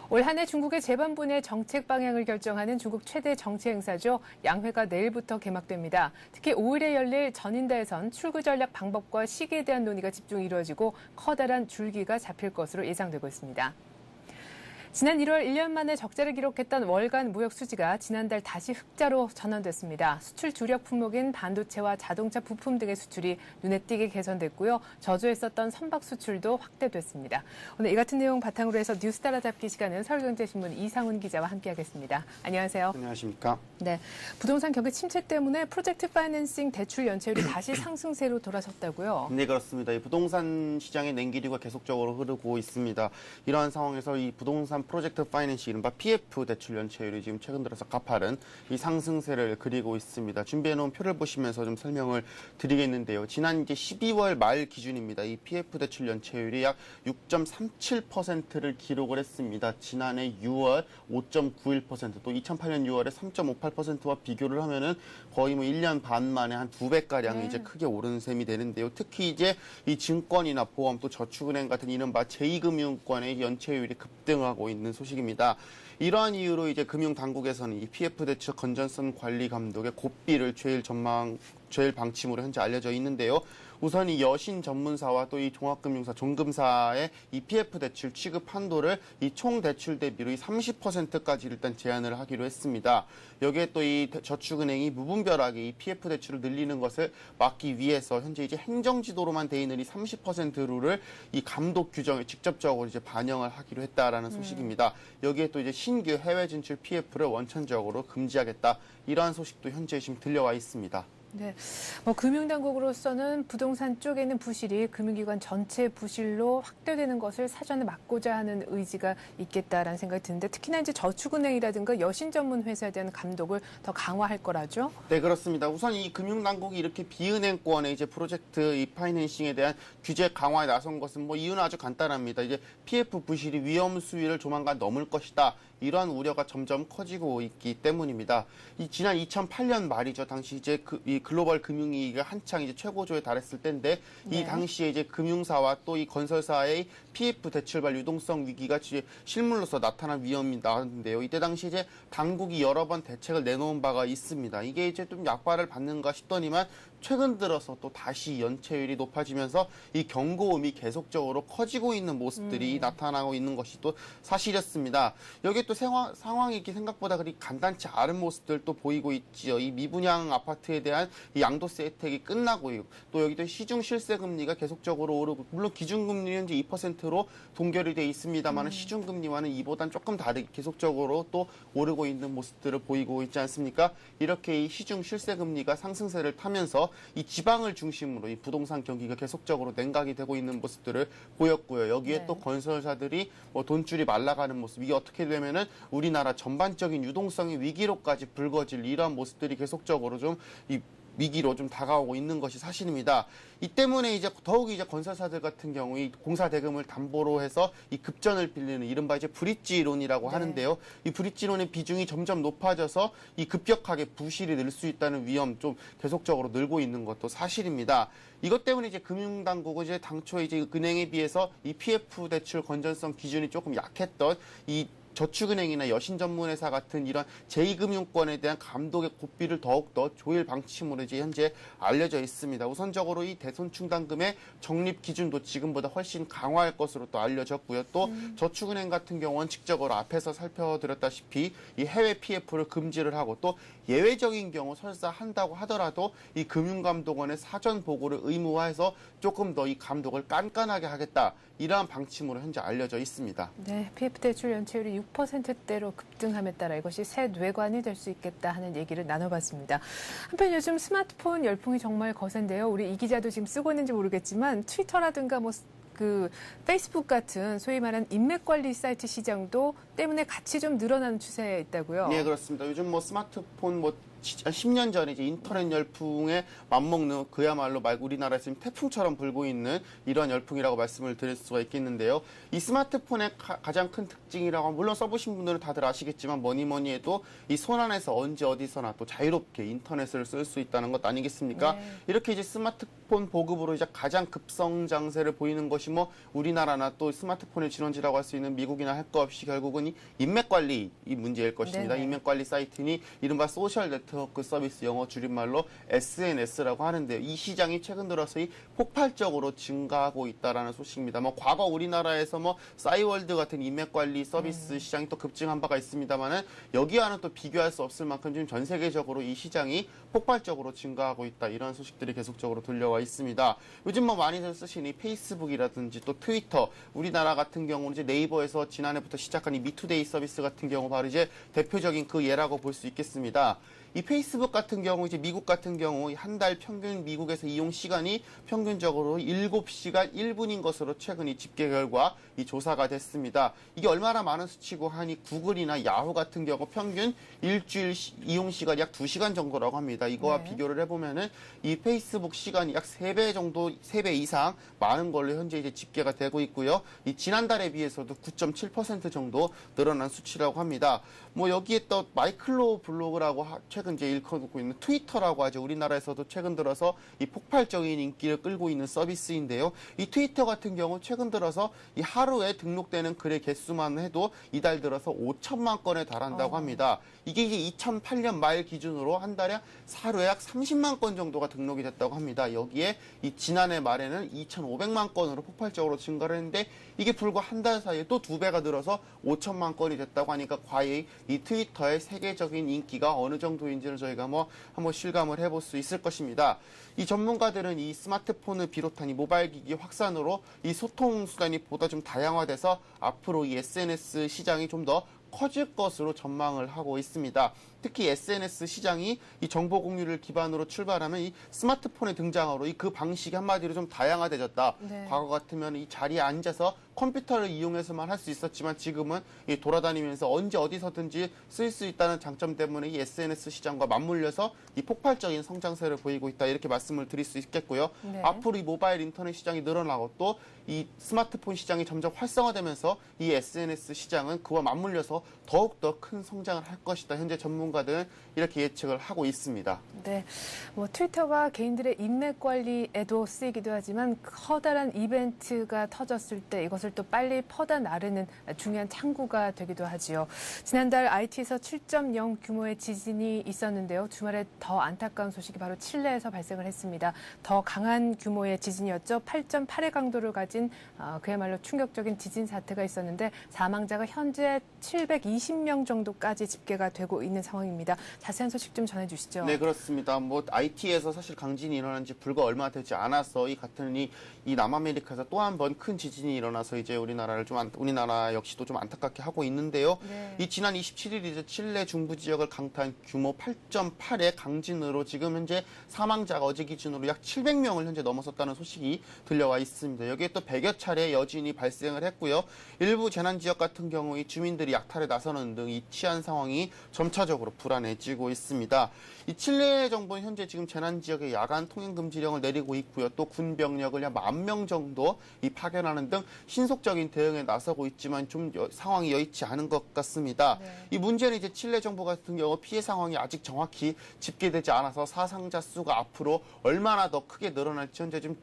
올 한 해 중국의 재반분의 정책 방향을 결정하는 중국 최대 정치 행사죠. 양회가 내일부터 개막됩니다. 특히 5일에 열릴 전인대에선 출구 전략 방법과 시기에 대한 논의가 집중 이루어지고 커다란 줄기가 잡힐 것으로 예상되고 있습니다. 지난 1월 1년 만에 적자를 기록했던 월간 무역 수지가 지난달 다시 흑자로 전환됐습니다. 수출 주력 품목인 반도체와 자동차 부품 등의 수출이 눈에 띄게 개선됐고요. 저조했었던 선박 수출도 확대됐습니다. 오늘 이 같은 내용 바탕으로 해서 뉴스 따라잡기 시간은 서울경제신문 이상훈 기자와 함께하겠습니다. 안녕하세요. 안녕하십니까. 네, 부동산 경기 침체 때문에 프로젝트 파이낸싱 대출 연체율이 다시 상승세로 돌아섰다고요? 네, 그렇습니다. 이 부동산 시장의 냉기류가 계속적으로 흐르고 있습니다. 이러한 상황에서 이 부동산 프로젝트 파이낸싱 이른바 PF 대출 연체율이 지금 최근 들어서 가파른 이 상승세를 그리고 있습니다. 준비해놓은 표를 보시면서 좀 설명을 드리겠는데요. 지난 이제 12월 말 기준입니다. 이 PF 대출 연체율이 약 6.37%를 기록을 했습니다. 지난해 6월 5.91%, 또 2008년 6월에 3.58%와 비교를 하면은 거의 1년 반 만에 한 2배가량 이제 크게 오른 셈이 되는데요. 특히 이제 이 증권이나 보험 또 저축은행 같은 이른바 제2금융권의 연체율이 급등하고 있는 소식입니다. 이러한 이유로 이제 금융당국에서는 이 PF 대출 건전성 관리 감독의 고삐를 죄일 방침으로 현재 알려져 있는데요. 우선 이 여신 전문사와 또 이 종합금융사, 종금사의 이 PF 대출 취급 한도를 이 총 대출 대비로 이 30%까지 일단 제한을 하기로 했습니다. 여기에 또 이 저축은행이 무분별하게 이 PF 대출을 늘리는 것을 막기 위해서 현재 이제 행정지도로만 돼 있는 이 30%룰을 이 감독 규정에 직접적으로 이제 반영을 하기로 했다라는 소식입니다. 여기에 또 이제 신규 해외 진출 PF를 원천적으로 금지하겠다, 이러한 소식도 현재 지금 들려와 있습니다. 네, 금융당국으로서는 부동산 쪽에 있는 부실이 금융기관 전체 부실로 확대되는 것을 사전에 막고자 하는 의지가 있겠다라는 생각이 드는데 특히나 이제 저축은행이라든가 여신 전문 회사에 대한 감독을 더 강화할 거라죠. 네, 그렇습니다. 우선 이 금융당국이 이렇게 비은행권의 이제 프로젝트 이 파이낸싱에 대한 규제 강화에 나선 것은 이유는 아주 간단합니다. 이제 PF 부실이 위험 수위를 조만간 넘을 것이다. 이러한 우려가 점점 커지고 있기 때문입니다. 이 지난 2008년 말이죠. 당시 이제 이 글로벌 금융위기가 한창 이제 최고조에 달했을 때인데 이 당시에 이제 금융사와 또 이 건설사의 PF 대출발 유동성 위기가 실물로서 나타난 위험이 나왔는데요. 이때 당시 이제 당국이 여러 번 대책을 내놓은 바가 있습니다. 이게 이제 좀 약발을 받는가 싶더니만 최근 들어서 또 다시 연체율이 높아지면서 이 경고음이 계속적으로 커지고 있는 모습들이 나타나고 있는 것이 또 사실이었습니다. 여기에 또 상황이 생각보다 그리 간단치 않은 모습들도 보이고 있지요. 이 미분양 아파트에 대한 이 양도세 혜택이 끝나고 또 여기도 시중 실세 금리가 계속적으로 오르고 물론 기준금리는 이제 2%로 동결이 돼 있습니다만 시중금리와는 이보단 조금 다르게 계속적으로 또 오르고 있는 모습들을 보이고 있지 않습니까? 이렇게 이 시중 실세 금리가 상승세를 타면서 이 지방을 중심으로 이 부동산 경기가 계속적으로 냉각이 되고 있는 모습들을 보였고요. 여기에 또 건설사들이 돈줄이 말라가는 모습, 이게 어떻게 되면은 우리나라 전반적인 유동성의 위기로까지 불거질 이러한 모습들이 계속적으로 좀 이 위기로 좀 다가오고 있는 것이 사실입니다. 이 때문에 이제 더욱 이제 건설사들 같은 경우 이 공사 대금을 담보로 해서 이 급전을 빌리는 이른바 이제 브릿지론이라고 하는데요. 이 브릿지론의 비중이 점점 높아져서 이 급격하게 부실이 늘 수 있다는 위험 좀 계속적으로 늘고 있는 것도 사실입니다. 이것 때문에 이제 금융당국은 이제 당초에 이제 은행에 비해서 이 PF 대출 건전성 기준이 조금 약했던 이 저축은행이나 여신전문회사 같은 이런 제2금융권에 대한 감독의 고삐를 더욱더 조일 방침으로 이제 현재 알려져 있습니다. 우선적으로 이 대손충당금의 적립 기준도 지금보다 훨씬 강화할 것으로 또 알려졌고요. 또 저축은행 같은 경우 원칙적으로 앞에서 살펴드렸다시피 이 해외 PF를 금지를 하고 또 예외적인 경우 설사 한다고 하더라도 이 금융감독원의 사전 보고를 의무화해서 조금 더 이 감독을 깐깐하게 하겠다. 이러한 방침으로 현재 알려져 있습니다. 네, PF 대출 연체율이 6%대로 급등함에 따라 이것이 새 뇌관이 될 수 있겠다 하는 얘기를 나눠봤습니다. 한편 요즘 스마트폰 열풍이 정말 거센데요. 우리 이 기자도 지금 쓰고 있는지 모르겠지만 트위터라든가 페이스북 같은 소위 말하는 인맥 관리 사이트 시장도 때문에 같이 좀 늘어나는 추세에 있다고요. 네, 그렇습니다. 요즘 스마트폰 10년 전에 이제 인터넷 열풍에 맞먹는 그야말로 우리나라에서 지금 태풍처럼 불고 있는 이런 열풍이라고 말씀을 드릴 수가 있겠는데요. 이 스마트폰의 가장 큰 특징이라고 하면 물론 써보신 분들은 다들 아시겠지만 뭐니 해도 이 손안에서 언제 어디서나 또 자유롭게 인터넷을 쓸 수 있다는 것 아니겠습니까? 네. 이렇게 이제 스마트폰 보급으로 이제 가장 급성장세를 보이는 것이 우리나라나 또 스마트폰의 진원지라고 할 수 있는 미국이나 할 것 없이 결국은 이 인맥 관리 이 문제일 것입니다. 네네. 인맥 관리 사이트니 이른바 소셜 네트워크 서비스 영어 줄임말로 SNS라고 하는데요. 이 시장이 최근 들어서 폭발적으로 증가하고 있다라는 소식입니다. 과거 우리나라에서 싸이월드 같은 인맥 관리 서비스 시장이 또 급증한 바가 있습니다만은 여기와는 또 비교할 수 없을 만큼 지금 전 세계적으로 이 시장이 폭발적으로 증가하고 있다. 이런 소식들이 계속적으로 들려와 있습니다. 요즘 많이들 쓰시는 페이스북이라든지 또 트위터, 우리나라 같은 경우는 이제 네이버에서 지난해부터 시작한 이 미투데이 서비스 같은 경우 바로 이제 대표적인 그 예라고 볼 수 있겠습니다. 이 페이스북 같은 경우 이제 미국 같은 경우 한 달 평균 미국에서 이용 시간이 평균적으로 7시간 1분인 것으로 최근 이 집계 결과 이 조사가 됐습니다. 이게 얼마나 많은 수치고 하니 구글이나 야후 같은 경우 평균 일주일 이용 시간이 약 2시간 정도라고 합니다. 이거와 비교를 해보면은 이 페이스북 시간이 약 3배 정도, 3배 이상 많은 걸로 현재 이제 집계가 되고 있고요. 이 지난달에 비해서도 9.7% 정도 늘어난 수치라고 합니다. 여기에 또 마이클로 블로그라고 최근 이제 일컬고 있는 트위터라고 하죠. 우리나라에서도 최근 들어서 이 폭발적인 인기를 끌고 있는 서비스인데요. 이 트위터 같은 경우 최근 들어서 이 하루에 등록되는 글의 개수만 해도 이달 들어서 5천만 건에 달한다고 합니다. 이게 이제 2008년 말 기준으로 한 달에 하루에 약 30만 건 정도가 등록이 됐다고 합니다. 여기에 이 지난해 말에는 2,500만 건으로 폭발적으로 증가를 했는데 이게 불과 한 달 사이에 또 2배가 늘어서 5천만 건이 됐다고 하니까 과연 이 트위터의 세계적인 인기가 어느 정도인지를 저희가 한번 실감을 해볼 수 있을 것입니다. 이 전문가들은 이 스마트폰을 비롯한 이 모바일 기기 확산으로 이 소통 수단이 보다 좀 다양화돼서 앞으로 이 SNS 시장이 좀 더 커질 것으로 전망을 하고 있습니다. 특히 SNS 시장이 이 정보 공유를 기반으로 출발하면 이 스마트폰의 등장으로 그 방식이 한마디로 좀 다양화되졌다. 네. 과거 같으면 이 자리에 앉아서 컴퓨터를 이용해서만 할 수 있었지만 지금은 이 돌아다니면서 언제 어디서든지 쓸 수 있다는 장점 때문에 이 SNS 시장과 맞물려서 이 폭발적인 성장세를 보이고 있다. 이렇게 말씀을 드릴 수 있겠고요. 네. 앞으로 이 모바일 인터넷 시장이 늘어나고 또 이 스마트폰 시장이 점점 활성화되면서 이 SNS 시장은 그와 맞물려서 더욱더 큰 성장을 할 것이다. 현재 전문가들은 이렇게 예측을 하고 있습니다. 네, 트위터가 개인들의 인맥 관리에도 쓰이기도 하지만 커다란 이벤트가 터졌을 때 이것을 또 빨리 퍼다 나르는 중요한 창구가 되기도 하지요. 지난달 IT에서 7.0 규모의 지진이 있었는데요. 주말에 더 안타까운 소식이 바로 칠레에서 발생을 했습니다. 더 강한 규모의 지진이었죠. 8.8의 강도를 가진 그야말로 충격적인 지진 사태가 있었는데 사망자가 현재 720명 정도까지 집계가 되고 있는 상황입니다. 자세한 소식 좀 전해주시죠. 네, 그렇습니다. IT에서 사실 강진이 일어난 지 불과 얼마 되지 않아서 이 남아메리카에서 또 한 번 큰 지진이 일어나서 이제 우리나라 역시도 좀 안타깝게 하고 있는데요. 네. 이 지난 27일 이제 칠레 중부 지역을 강타한 규모 8.8의 강진으로 지금 현재 사망자가 어제 기준으로 약 700명을 현재 넘어섰다는 소식이 들려와 있습니다. 여기에 또 100여 차례 여진이 발생을 했고요. 일부 재난 지역 같은 경우 이 주민들이 약탈에 나서는 등 이 치안 상황이 점차적으로 불안해지고 있습니다. 이 칠레 정부는 현재 지금 재난 지역에 야간 통행 금지령을 내리고 있고요. 또 군 병력을 약 10,000명 정도 파견하는 등 신속적인 대응에 나서고 있지만 좀 상황이 여의치 않은 것 같습니다. 네. 이 문제는 이제 칠레 정부 같은 경우 피해 상황이 아직 정확히 집계되지 않아서 사상자 수가 앞으로 얼마나 더 크게 늘어날지 현재 좀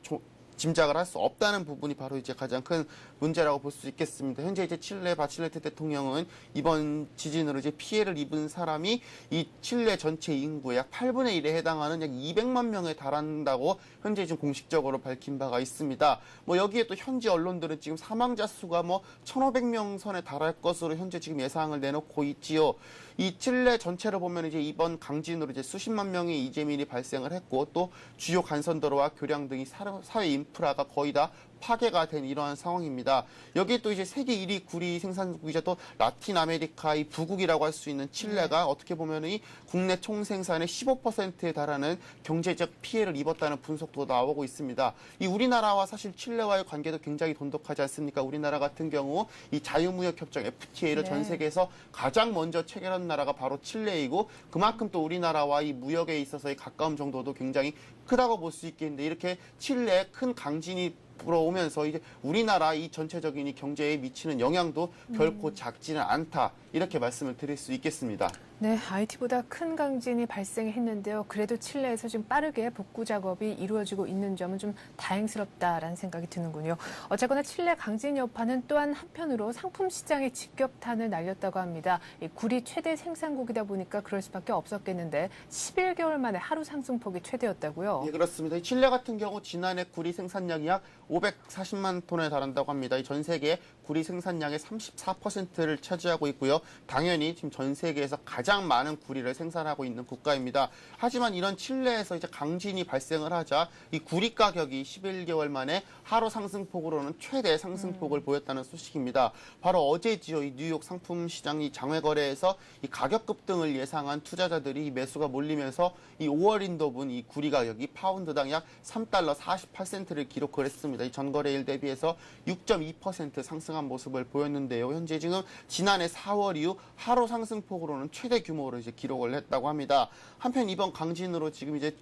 짐작을 할 수 없다는 부분이 바로 이제 가장 큰 문제라고 볼 수 있겠습니다. 현재 이제 칠레 바칠레트 대통령은 이번 지진으로 이제 피해를 입은 사람이 이 칠레 전체 인구의 약 8분의 1에 해당하는 약 200만 명에 달한다고 현재 지금 공식적으로 밝힌 바가 있습니다. 여기에 또 현지 언론들은 지금 사망자 수가 1,500명 선에 달할 것으로 현재 지금 예상을 내놓고 있지요. 이 칠레 전체를 보면 이제 이번 강진으로 이제 수십만 명의 이재민이 발생을 했고 또 주요 간선도로와 교량 등이 사회 인프라가 거의 다 파괴가 된 이러한 상황입니다. 여기에 또 이제 세계 1위 구리 생산국이자 또 라틴 아메리카 이 부국이라고 할 수 있는 칠레가 어떻게 보면 이 국내 총생산의 15%에 달하는 경제적 피해를 입었다는 분석도 나오고 있습니다. 이 우리나라와 사실 칠레와의 관계도 굉장히 돈독하지 않습니까? 우리나라 같은 경우 이 자유무역협정 FTA를 네. 전 세계에서 가장 먼저 체결한 나라가 바로 칠레이고 그만큼 또 우리나라와 이 무역에 있어서의 가까움 정도도 굉장히 크다고 볼 수 있겠는데 이렇게 칠레에 큰 강진이 불어오면서 이제 우리나라 이 전체적인 이 경제에 미치는 영향도 결코 작지는 않다. 이렇게 말씀을 드릴 수 있겠습니다. 네, IT보다 큰 강진이 발생했는데요. 그래도 칠레에서 지금 빠르게 복구 작업이 이루어지고 있는 점은 좀 다행스럽다라는 생각이 드는군요. 어쨌거나 칠레 강진 여파는 또한 한편으로 상품 시장에 직격탄을 날렸다고 합니다. 이 구리 최대 생산국이다 보니까 그럴 수밖에 없었겠는데 11개월 만에 하루 상승폭이 최대였다고요? 네, 그렇습니다. 칠레 같은 경우 지난해 구리 생산량이 약 540만 톤에 달한다고 합니다. 전 세계 구리 생산량의 34%를 차지하고 있고요. 당연히 지금 전 세계에서 가장 많은 구리를 생산하고 있는 국가입니다. 하지만 이런 칠레에서 이제 강진이 발생을 하자 이 구리 가격이 11개월 만에 하루 상승폭으로는 최대 상승폭을 보였다는 소식입니다. 바로 어제지요. 이 뉴욕 상품 시장이 장외 거래에서 이 가격 급등을 예상한 투자자들이 매수가 몰리면서 이 5월 인도분 이 구리 가격이 파운드당 약 3달러 48센트를 기록을 했습니다. 이 전거래일 대비해서 6.2% 상승한 모습을 보였는데요. 현재 지금 지난해 4월 이후 하루 상승폭으로는 최대 규모로 이제 기록을 했다고 합니다. 한편 이번 강진으로 지금 이제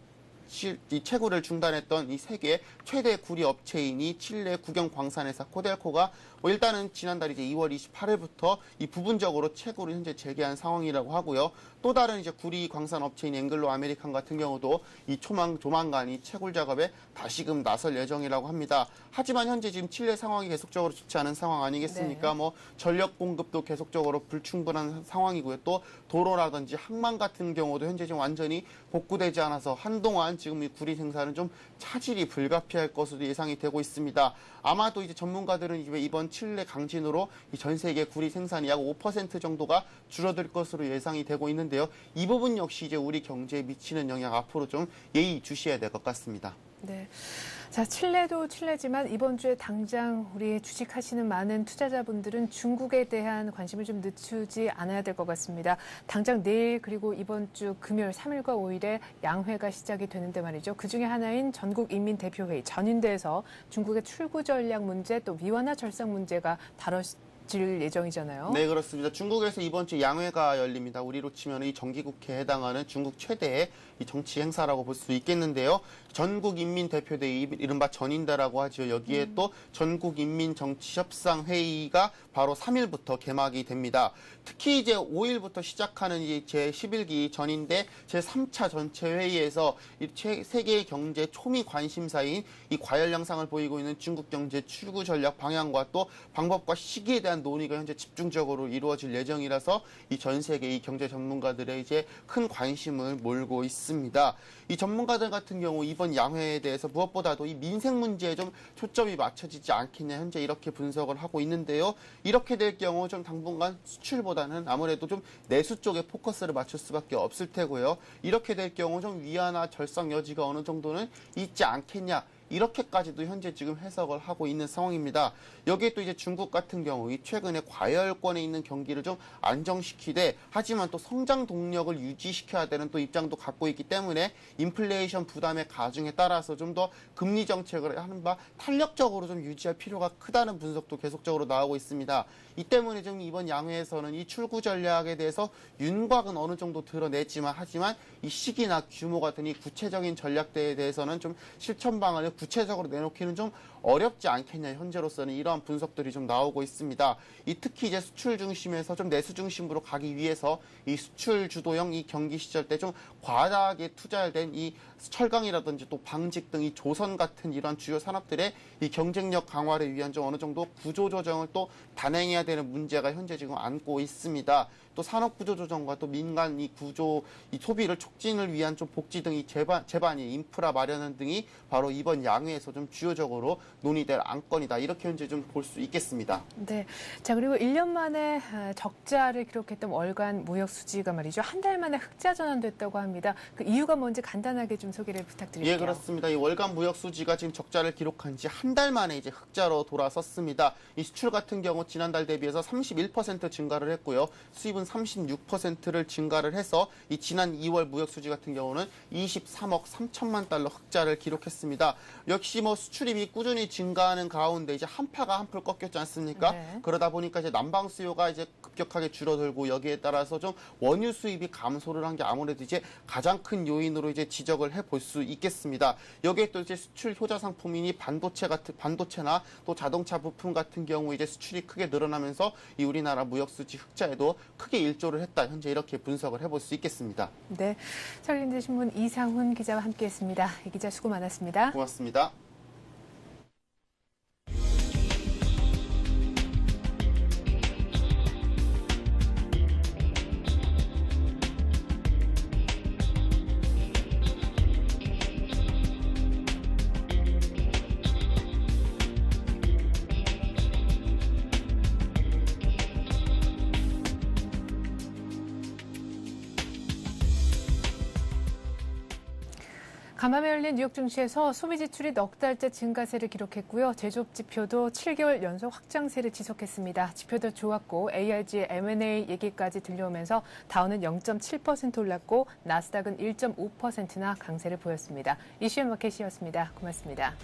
이 채굴을 중단했던 이 세계 최대 구리 업체인 이 칠레 국영 광산회사 코델코가 일단은 지난달 이제 2월 28일부터 이 부분적으로 채굴을 현재 재개한 상황이라고 하고요. 또 다른 이제 구리 광산 업체인 앵글로 아메리칸 같은 경우도 이 조만간 이 채굴 작업에 다시금 나설 예정이라고 합니다. 하지만 현재 지금 칠레 상황이 계속적으로 좋지 않은 상황 아니겠습니까? 네. 전력 공급도 계속적으로 불충분한 상황이고요. 또 도로라든지 항만 같은 경우도 현재 지금 완전히 복구되지 않아서 한동안 지금 이 구리 생산은 좀 차질이 불가피할 것으로 예상이 되고 있습니다. 아마도 이제 전문가들은 이번 칠레 강진으로 전 세계 구리 생산이 약 5% 정도가 줄어들 것으로 예상이 되고 있는데요. 이 부분 역시 이제 우리 경제에 미치는 영향 앞으로 좀 예의주시해야 될 것 같습니다. 네. 자, 칠레도 칠레지만 이번 주에 당장 우리 주식하시는 많은 투자자분들은 중국에 대한 관심을 좀 늦추지 않아야 될 것 같습니다. 당장 내일 그리고 이번 주 금요일 3일과 5일에 양회가 시작이 되는데 말이죠. 그중에 하나인 전국인민대표회의 전인대에서 중국의 출구 전략 문제 또 위완화 절상 문제가 다뤄질 예정이잖아요. 네, 그렇습니다. 중국에서 이번 주 양회가 열립니다. 우리로 치면 이 정기국회에 해당하는 중국 최대의 이 정치 행사라고 볼 수 있겠는데요. 전국인민대표대회, 이른바 전인대라고 하죠. 여기에 또 전국인민정치협상회의가 바로 3일부터 개막이 됩니다. 특히 이제 5일부터 시작하는 이 제11기 전인대 제3차 전체회의에서 이 세계 경제 초미 관심사인 이 과열 양상을 보이고 있는 중국 경제 출구 전략 방향과 또 방법과 시기에 대한 논의가 현재 집중적으로 이루어질 예정이라서 이 전 세계 이 경제 전문가들의 이제 큰 관심을 몰고 있습니다. 이 전문가들 같은 경우 이번 양회에 대해서 무엇보다도 이 민생 문제에 좀 초점이 맞춰지지 않겠냐 현재 이렇게 분석을 하고 있는데요. 이렇게 될 경우 좀 당분간 수출보다는 아무래도 좀 내수 쪽에 포커스를 맞출 수밖에 없을 테고요. 이렇게 될 경우 좀 위안화 절상 여지가 어느 정도는 있지 않겠냐. 이렇게까지도 현재 지금 해석을 하고 있는 상황입니다. 여기에 또 이제 중국 같은 경우 이 최근에 과열권에 있는 경기를 좀 안정시키되 하지만 또 성장 동력을 유지시켜야 되는 또 입장도 갖고 있기 때문에 인플레이션 부담의 가중에 따라서 좀 더 금리 정책을 하는 바 탄력적으로 좀 유지할 필요가 크다는 분석도 계속적으로 나오고 있습니다. 이 때문에 좀 이번 양회에서는 이 출구 전략에 대해서 윤곽은 어느 정도 드러냈지만 하지만 이 시기나 규모 같은 이 구체적인 전략대에 대해서는 좀 실천 방안을 구체적으로 내놓기는 좀 어렵지 않겠냐 현재로서는 이러한 분석들이 좀 나오고 있습니다. 이 특히 이제 수출 중심에서 좀 내수 중심으로 가기 위해서 이 수출 주도형 이 경기 시절 때 좀 과다하게 투자된 이 철강이라든지 또 방직 등 이 조선 같은 이러한 주요 산업들의 이 경쟁력 강화를 위한 좀 어느 정도 구조 조정을 또 단행해야 되는 문제가 현재 지금 안고 있습니다. 또 산업 구조 조정과 또 민간 이 구조 이 소비를 촉진을 위한 좀 복지 등 이 제반이 인프라 마련 등이 바로 이번 양회에서 좀 주요적으로 논의될 안건이다. 이렇게 현재 좀 볼 수 있겠습니다. 네. 자, 그리고 1년 만에 적자를 기록했던 월간 무역 수지가 말이죠. 한 달 만에 흑자 전환됐다고 합니다. 그 이유가 뭔지 간단하게 좀 소개를 부탁드릴게요. 예, 그렇습니다. 이 월간 무역 수지가 지금 적자를 기록한 지 한 달 만에 이제 흑자로 돌아섰습니다. 이 수출 같은 경우 지난달 대비해서 31% 증가를 했고요. 수입은 36%를 증가를 해서 이 지난 2월 무역 수지 같은 경우는 23억 3천만 달러 흑자를 기록했습니다. 역시 뭐 수출입이 꾸준히 증가하는 가운데 이제 한파가 한풀 꺾였지 않습니까? 네. 그러다 보니까 이제 난방 수요가 이제 급격하게 줄어들고 여기에 따라서 좀 원유 수입이 감소를 한 게 아무래도 이제 가장 큰 요인으로 이제 지적을 해볼 수 있겠습니다. 여기에 또 이제 수출 효자 상품이니 반도체나 또 자동차 부품 같은 경우 이제 수출이 크게 늘어나면서 이 우리나라 무역 수지 흑자에도 크게 일조를 했다. 현재 이렇게 분석을 해볼 수 있겠습니다. 네. 설린드 신문 이상훈 기자와 함께했습니다. 이 기자 수고 많았습니다. 고맙습니다. 간밤에 열린 뉴욕 증시에서 소비 지출이 넉 달째 증가세를 기록했고요. 제조업 지표도 7개월 연속 확장세를 지속했습니다. 지표도 좋았고 ARG의 M&A 얘기까지 들려오면서 다우는 0.7% 올랐고 나스닥은 1.5%나 강세를 보였습니다. 이슈 마켓이었습니다. 고맙습니다.